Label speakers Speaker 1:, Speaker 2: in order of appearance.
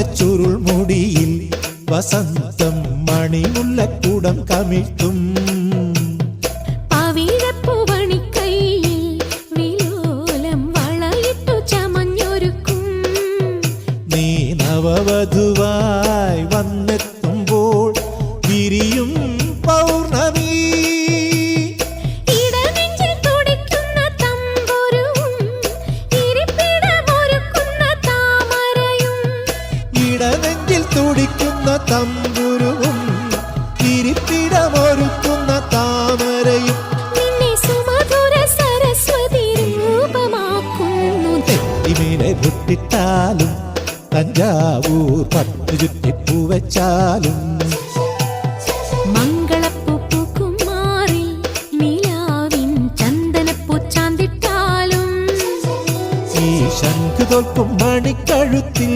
Speaker 1: ചുരുൾ മുടിയിൽ വസന്തം മണിമുല്ലക്കൂടം കമിഴ്ത്തും നീ നവവധുവായി വന്നെത്തുമ്പോൾ വിരിയും പൗർണമി ഇടനെഞ്ചിൽ തുടിക്കുന്ന തമ്പുരുവും ഇരിപ്പിടമൊരുക്കുന്ന താമരയും തെറ്റിമീനെ പൊട്ടിട്ടാലും തഞ്ചാവൂർ പട്ടു ചുറ്റിപ്പൂവച്ചാലും ഈ ശംഖ് തോൽക്കും മണിക്കഴുത്തിൽ